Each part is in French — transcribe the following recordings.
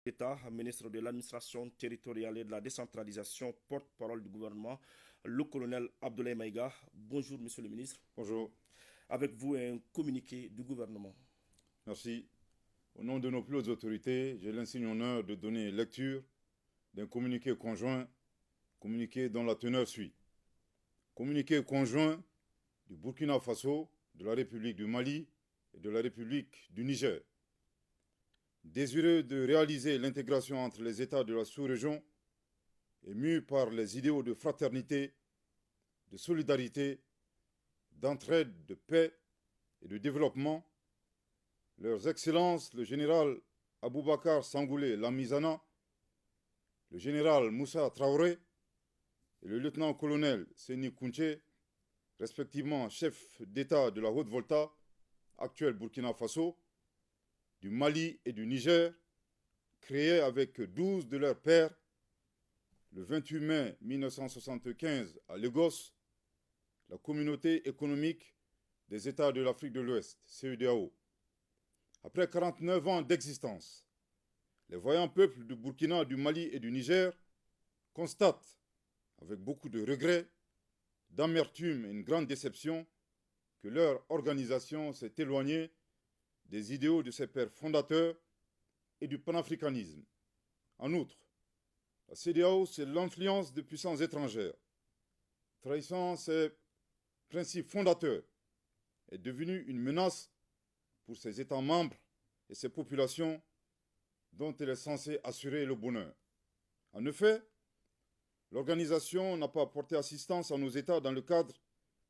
L'État, ministre de l'administration territoriale et de la décentralisation, porte-parole du gouvernement, le colonel Abdoulaye Maïga. Bonjour, monsieur le ministre. Bonjour, Avec vous, un communiqué du gouvernement. merci. Au nom de nos plus hautes autorités, j'ai l'insigne honneur de donner lecture d'un communiqué conjoint, communiqué dont la teneur suit. Communiqué conjoint du Burkina Faso, de la République du Mali et de la République du Niger. Désireux de réaliser l'intégration entre les États de la sous-région et mû par les idéaux de fraternité, de solidarité, d'entraide, de paix et de développement, Leurs Excellences, le général Aboubakar Sangoulé Lamizana, le général Moussa Traoré et le lieutenant-colonel Seni Kounché, respectivement chef d'État de la Haute-Volta, actuel Burkina Faso, du Mali et du Niger, créés avec 12 de leurs pairs le 28 mai 1975 à Lagos, la Communauté économique des États de l'Afrique de l'Ouest, CEDEAO. Après 49 ans d'existence, les voyants peuples du Burkina, du Mali et du Niger constatent, avec beaucoup de regrets, d'amertume et une grande déception, que leur organisation s'est éloignée des idéaux de ses pères fondateurs et du panafricanisme. En outre, la CEDEAO, c'est l'influence de puissances étrangères. Trahissant ses principes fondateurs, est devenue une menace pour ses États membres et ses populations dont elle est censée assurer le bonheur. En effet, l'organisation n'a pas apporté assistance à nos États dans le cadre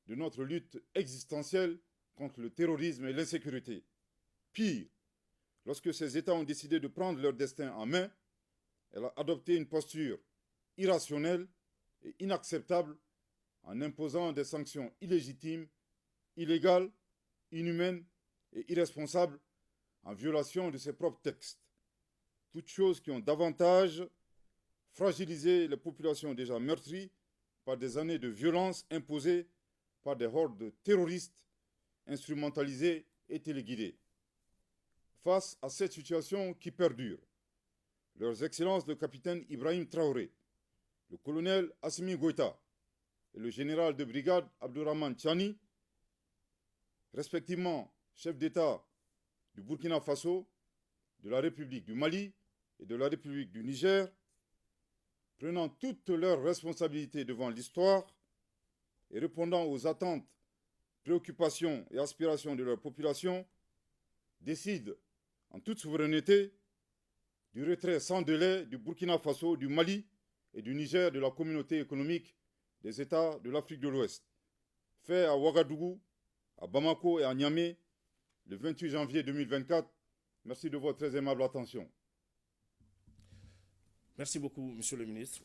de notre lutte existentielle contre le terrorisme et l'insécurité. Pire, lorsque ces États ont décidé de prendre leur destin en main, elle a adopté une posture irrationnelle et inacceptable en imposant des sanctions illégitimes, illégales, inhumaines et irresponsables en violation de ses propres textes. Toutes choses qui ont davantage fragilisé les populations déjà meurtries par des années de violence imposées par des hordes terroristes instrumentalisées et téléguidées. Face à cette situation qui perdure, Leurs Excellences le capitaine Ibrahim Traoré, le colonel Assimi Goïta et le général de brigade Abdourahmane Tchani, respectivement chef d'État du Burkina Faso, de la République du Mali et de la République du Niger, prenant toutes leurs responsabilités devant l'histoire et répondant aux attentes, préoccupations et aspirations de leur population, décident, en toute souveraineté, du retrait sans délai du Burkina Faso, du Mali et du Niger de la communauté économique des États de l'Afrique de l'Ouest, fait à Ouagadougou, à Bamako et à Niamey le 28 janvier 2024. Merci de votre très aimable attention. Merci beaucoup, monsieur le ministre.